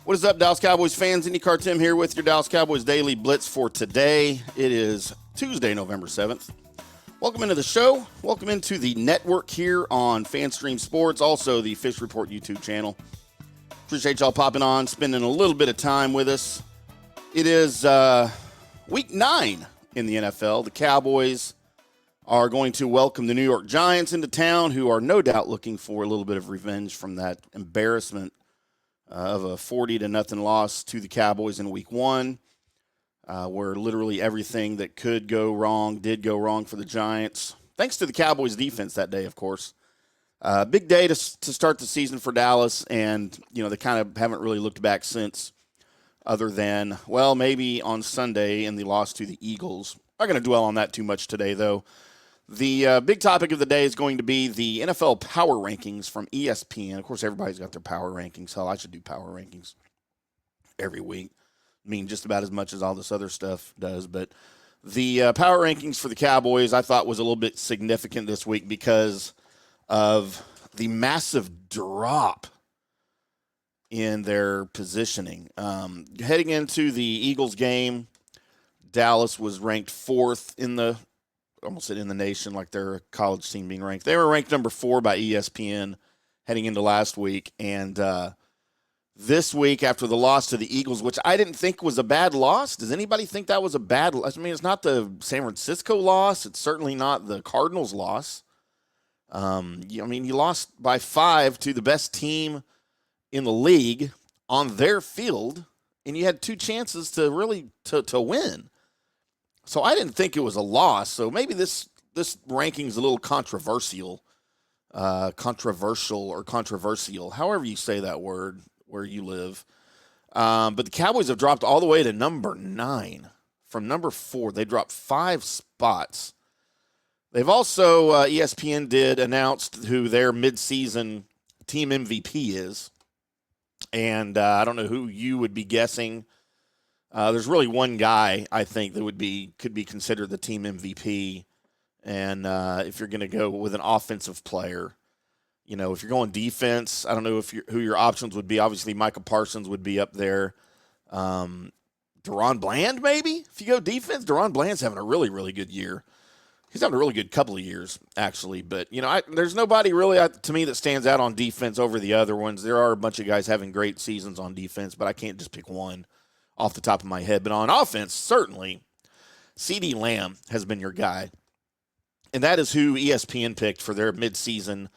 What is up, Dallas Cowboys fans? IndyCar Tim here with your Dallas Cowboys Daily Blitz for today. It is Tuesday, November 7th. Welcome into the show. Welcome into the network here on FanStream Sports, also the Fish Report YouTube channel. Appreciate y'all popping on, spending a little bit of time with us. It is week 9 in the NFL. The Cowboys are going to welcome the New York Giants into town, who are no doubt looking for a little bit of revenge from that embarrassment of a 40-0 loss to the Cowboys in week 1, where literally everything that could go wrong did go wrong for the Giants. Thanks to the Cowboys defense that day, of course. Big day to start the season for Dallas, and they kind of haven't really looked back since, other than, well, maybe on Sunday in the loss to the Eagles. I'm not going to dwell on that too much today, though. The big topic of the day is going to be the NFL power rankings from ESPN. Of course, everybody's got their power rankings. Hell, I should do power rankings every week. I mean, just about as much as all this other stuff does. But the power rankings for the Cowboys, I thought, was a little bit significant this week because of the massive drop in their positioning. Heading into the Eagles game, Dallas was ranked 4th in the almost in the nation, like their a college team being ranked. They were ranked number 4 by ESPN heading into last week. And this week, after the loss to the Eagles, which I didn't think was a bad loss. Does anybody think that was a bad loss? I mean, it's not the San Francisco loss. It's certainly not the Cardinals loss. You lost by 5 to the best team in the league on their field, and you had 2 chances to really to win. So I didn't think it was a loss. So maybe this ranking is a little controversial, or controversial, however you say that word where you live. But the Cowboys have dropped all the way to number 9 from number 4. They dropped 5 spots. They've also, ESPN did announce who their midseason team MVP is. And I don't know who you would be guessing. There's really one guy I think that could be considered the team MVP, and if you're going to go with an offensive player, if you're going defense, I don't know who your options would be. Obviously, Micah Parsons would be up there. Deron Bland, maybe if you go defense. Deron Bland's having a really, really good year. He's having a really good couple of years, actually. But there's nobody really to me that stands out on defense over the other ones. There are a bunch of guys having great seasons on defense, but I can't just pick one off the top of my head. But on offense, certainly, CeeDee Lamb has been your guy. And that is who ESPN picked for their midseason,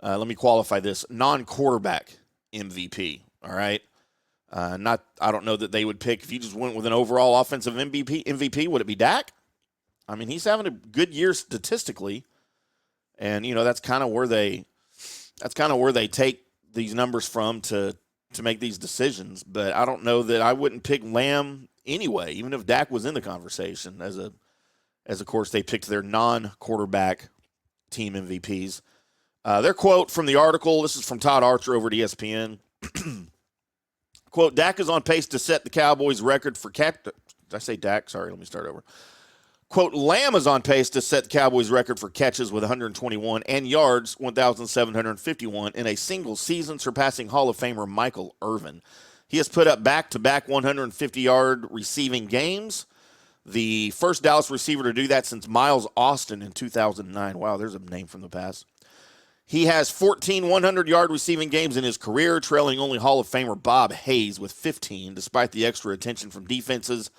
let me qualify this, non-quarterback MVP, all right? I don't know that they would pick, if you just went with an overall offensive MVP, would it be Dak? I mean, he's having a good year statistically. And, that's kind of where they take these numbers from to make these decisions, but I don't know that I wouldn't pick Lamb anyway, even if Dak was in the conversation, as of course they picked their non-quarterback team MVPs. Their quote from the article, this is from Todd Archer over at ESPN. Quote, Dak is on pace to set the Cowboys record for did I say Dak? Sorry, let me start over. Quote, Lamb is on pace to set the Cowboys record for catches with 121 and yards, 1,751 in a single season, surpassing Hall of Famer Michael Irvin. He has put up back-to-back 150-yard receiving games, the first Dallas receiver to do that since Miles Austin in 2009. Wow, there's a name from the past. He has 14 100-yard receiving games in his career, trailing only Hall of Famer Bob Hayes with 15, despite the extra attention from defenses.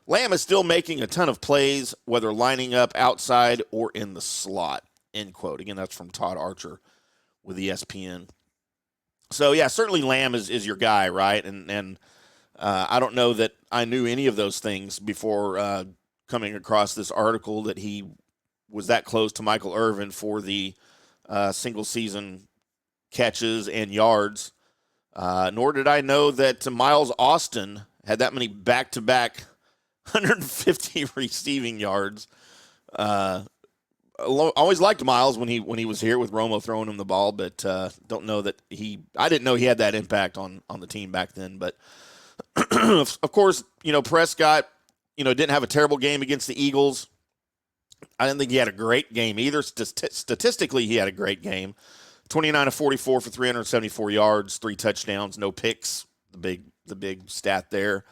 Lamb is still making a ton of plays, whether lining up outside or in the slot, end quote. Again, that's from Todd Archer with ESPN. So, yeah, certainly Lamb is your guy, right? And I don't know that I knew any of those things before coming across this article that he was that close to Michael Irvin for the single-season catches and yards. Nor did I know that Miles Austin had that many back-to-back 150 receiving yards. Always liked Miles when he was here with Romo throwing him the ball, but don't know that I didn't know he had that impact on the team back then. But of course, Prescott, didn't have a terrible game against the Eagles. I didn't think he had a great game either. Statistically, he had a great game. 29 of 44 for 374 yards, 3 touchdowns, no picks. The the big stat there.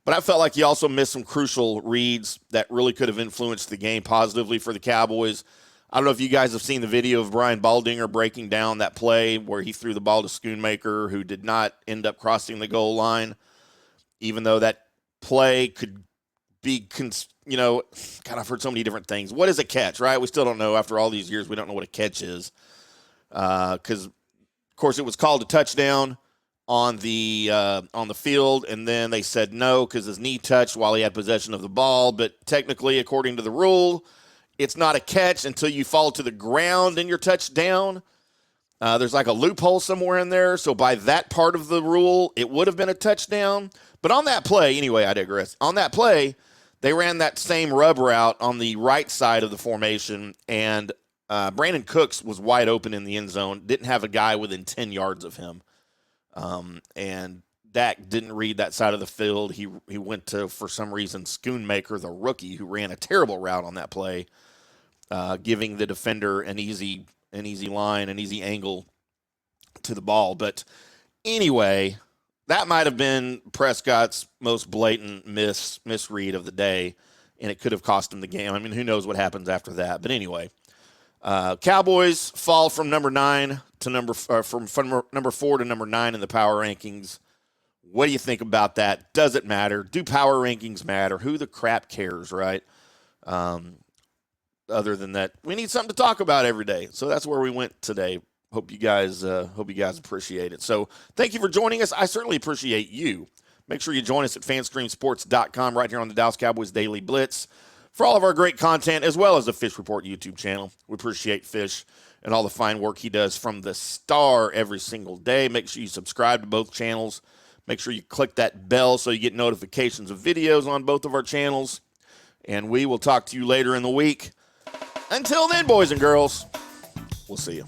But I felt like he also missed some crucial reads that really could have influenced the game positively for the Cowboys. I don't know if you guys have seen the video of Brian Baldinger breaking down that play where he threw the ball to Schoonmaker, who did not end up crossing the goal line, even though that play could be, God, I've heard so many different things. What is a catch, right? We still don't know. After all these years, we don't know what a catch is. Because, of course, it was called a touchdown on the field, and then they said no because his knee touched while he had possession of the ball. But technically, according to the rule, it's not a catch until you fall to the ground and you're touched down. There's like a loophole somewhere in there. So by that part of the rule, it would have been a touchdown. But on that play, anyway, I digress. On that play, they ran that same rub route on the right side of the formation, and Brandon Cooks was wide open in the end zone, didn't have a guy within 10 yards of him. And Dak didn't read that side of the field. He went to, for some reason, Schoonmaker, the rookie, who ran a terrible route on that play, giving the defender an easy line, an easy angle to the ball. But anyway, that might have been Prescott's most blatant misread of the day, and it could have cost him the game. I mean, who knows what happens after that? But anyway, Cowboys fall from number 9 to from number 4 to number 9 in the power rankings. What do you think about that? Does it matter? Do power rankings matter? Who the crap cares, right? Other than that, we need something to talk about every day. So that's where we went today. Hope you guys appreciate it. So thank you for joining us. I certainly appreciate you. Make sure you join us at fanstreamsports.com right here on the Dallas Cowboys Daily Blitz for all of our great content, as well as the Fish Report YouTube channel. We appreciate Fish and all the fine work he does from the star every single day. Make sure you subscribe to both channels. Make sure you click that bell so you get notifications of videos on both of our channels. And we will talk to you later in the week. Until then, boys and girls, we'll see you.